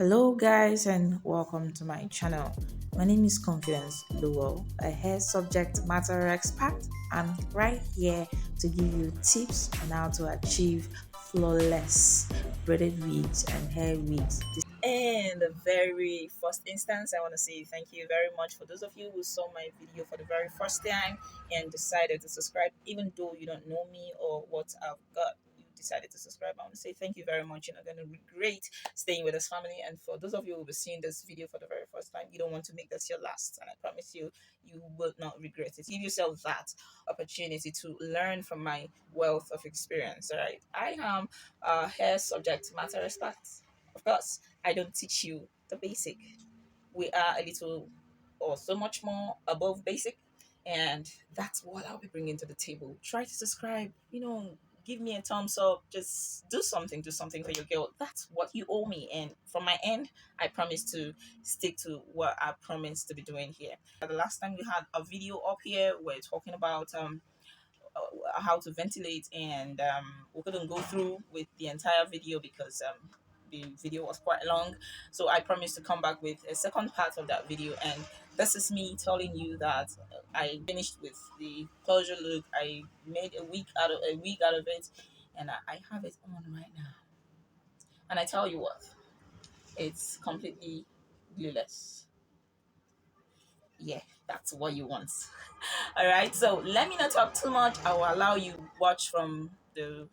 Hello, guys, and welcome to my channel. My name is Confidence Luo, a hair subject matter expert. I'm right here to give you tips on how to achieve flawless braided wigs and hair wigs. In the very first instance, I want to say thank you very much for those of you who saw my video for the very first time and decided to subscribe, even though you don't know me or what I've got. You decided to subscribe. I want to say thank you very much. You're not going to regret staying with this family. And for those of you who will be seeing this video for the very first time, you don't want to make this your last. And I promise you, you will not regret it. Give yourself that opportunity to learn from my wealth of experience. All right. I am a hair subject matter expert. Of course, I don't teach you the basic. We are a little or so much more above basic, and that's what I'll be bringing to the table. Try to subscribe, give me a thumbs up, just do something for your girl. That's what you owe me, and from my end, I promise to stick to what I promised to be doing here. The last time we had a video up here, we're talking about how to ventilate, and we couldn't go through with the entire video because the video was quite long. So I promised to come back with a second part of that video, and this is me telling you that I finished with the closure look. I made a wig out of it, and I have it on right now. And I tell you what, it's completely glueless. Yeah, that's what you want. All right, so let me not talk too much. I will allow you watch from the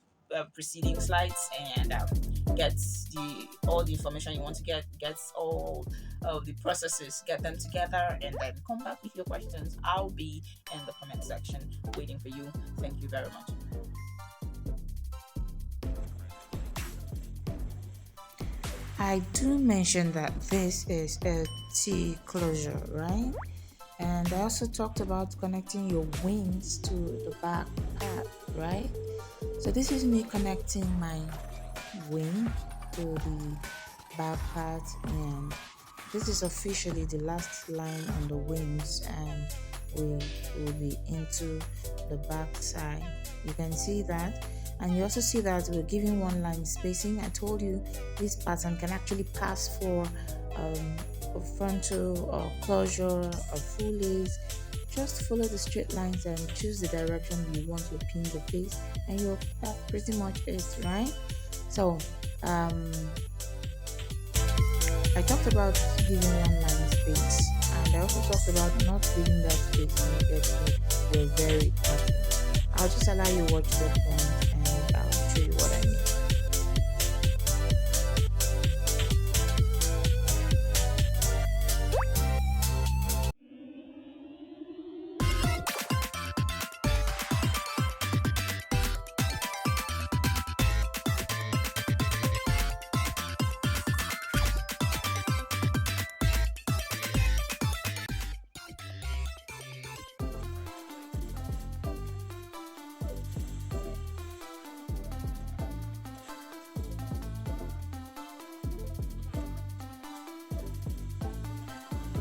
preceding slides and get the all the information you want to get all of the processes, get them together, and then come back with your questions. I'll be in the comment section waiting for you. Thank you very much. I do mention that this is a T closure, right? And I also talked about connecting your wings to the back part, right? So this is me connecting my wing to the back part, and this is officially the last line on the wings, and we will be into the back side. You can see that, and you also see that we're giving one line spacing. I told you this pattern can actually pass for a frontal or closure or full lace. Just follow the straight lines and choose the direction you want to pin the piece, and that's pretty much it, right? So I talked about giving one line space, and I also talked about not giving that space when you get to your very pattern. I'll just allow you watch the point, and I'll show you what I mean.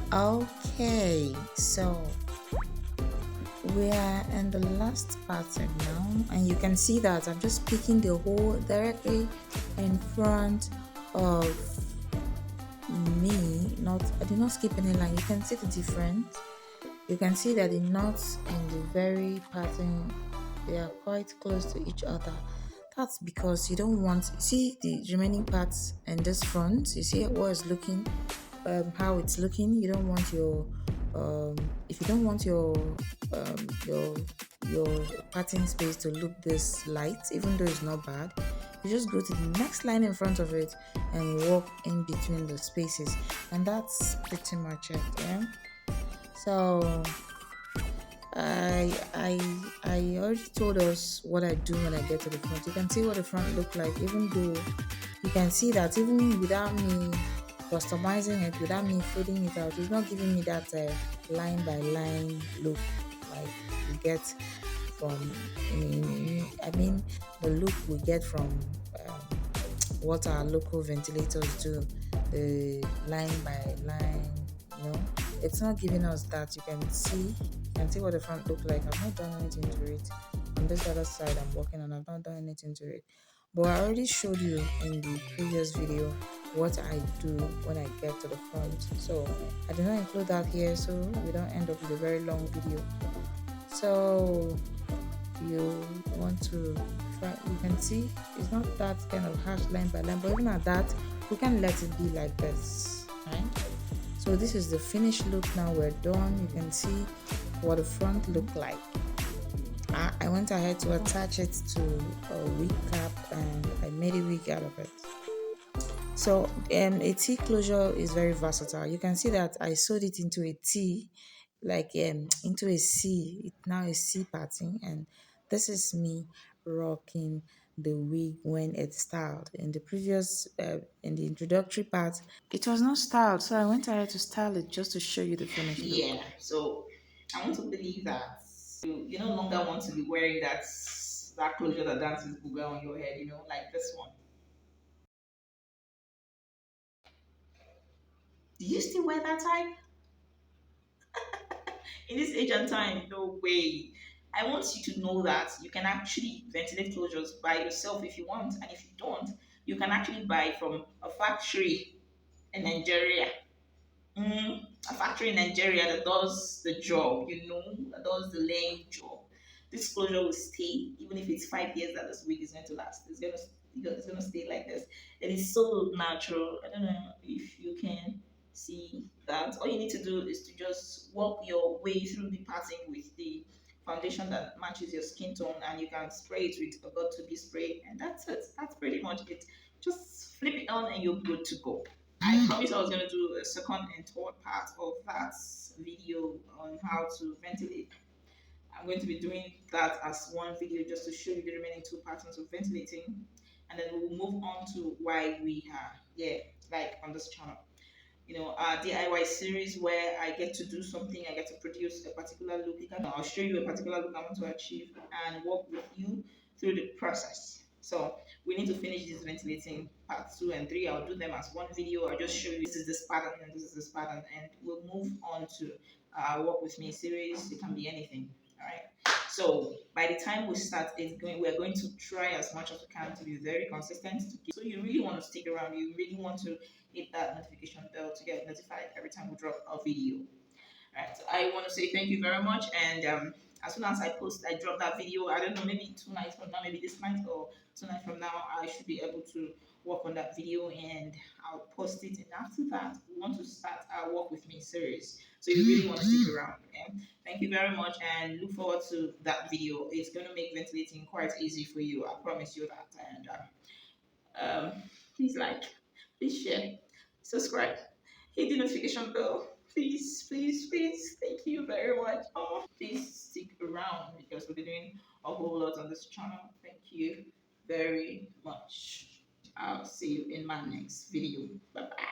Okay, so we are in the last pattern now, and you can see that I'm just picking the hole directly in front of me. I did not skip any line. You can see the difference. You can see that the knots in the very pattern, they are quite close to each other. That's because you don't want, see the remaining parts in this front, you see what is looking, how it's looking. You don't want your if you don't want your pattern space to look this light, even though it's not bad, you just go to the next line in front of it and walk in between the spaces, and that's pretty much it. Yeah, so I already told us what I do when I get to the front. You can see what the front look like, even though you can see that even without me customizing it, without me fading it out, it's not giving me that line by line look like you get from the look we get from what our local ventilators do, the line by line. It's not giving us that. You can see what the front look like. I've not done anything to it. On this other side I'm working on, I've not done anything to it, but I already showed you in the previous video what I do when I get to the front. So I did not include that here, so we don't end up with a very long video. So you want to try, you can see it's not that kind of harsh line by line, but even at that, we can let it be like this, right? So this is the finished look. Now we're done. You can see what the front look like. I went ahead to attach it to a wig cap and I made a wig out of it. So a T closure is very versatile. You can see that I sewed it into a T, like into a C. It's now a C pattern, and this is me rocking the wig when it's styled. In the previous, in the introductory part, it was not styled, so I went ahead to style it just to show you the finished look. Yeah. So I want to believe that you no longer want to be wearing that closure that dances booger on your head, like this one. Do you still wear that type? In this age and time, no way. I want you to know that you can actually ventilate closures by yourself if you want, and if you don't, you can actually buy from a factory in Nigeria. A factory in Nigeria that does the job, that does the laying job. This closure will stay, even if it's 5 years that this wig is going to last. It's gonna stay like this. It is so natural. I don't know if you can see that. All you need to do is to just walk your way through the pattern with the foundation that matches your skin tone, and you can spray it with a got to be spray, and that's it. That's pretty much it. Just flip it on, and you're good to go. I promised I was going to do a second and third part of that video on how to ventilate. I'm going to be doing that as one video just to show you the remaining two patterns of ventilating, and then we'll move on to why we are, yeah, like on this channel. DIY series where I get to do something, I get to produce a particular look. I'll show you a particular look I want to achieve and work with you through the process. So we need to finish this ventilating part 2 and 3. I'll do them as one video. I'll just show you this is this pattern and this is this pattern, and we'll move on to work with me series. It can be anything. All right. So by the time we start, we're going to try as much as we can to be very consistent. So you really want to stick around. You really want to hit that notification bell to get notified every time we drop a video. Right. So I want to say thank you very much. And as soon as I drop that video, I don't know, maybe 2 nights from now, maybe this night or 2 nights from now, I should be able to work on that video and I'll post it. And after that, we want to start our Work With Me series. So you really want to stick around. Okay? Thank you very much and look forward to that video. It's going to make ventilating quite easy for you. I promise you that. And please like, please share, subscribe, hit the notification bell. Please, please, please. Thank you very much. Please stick around because we'll be doing a whole lot on this channel. Thank you very much. I'll see you in my next video. Bye bye.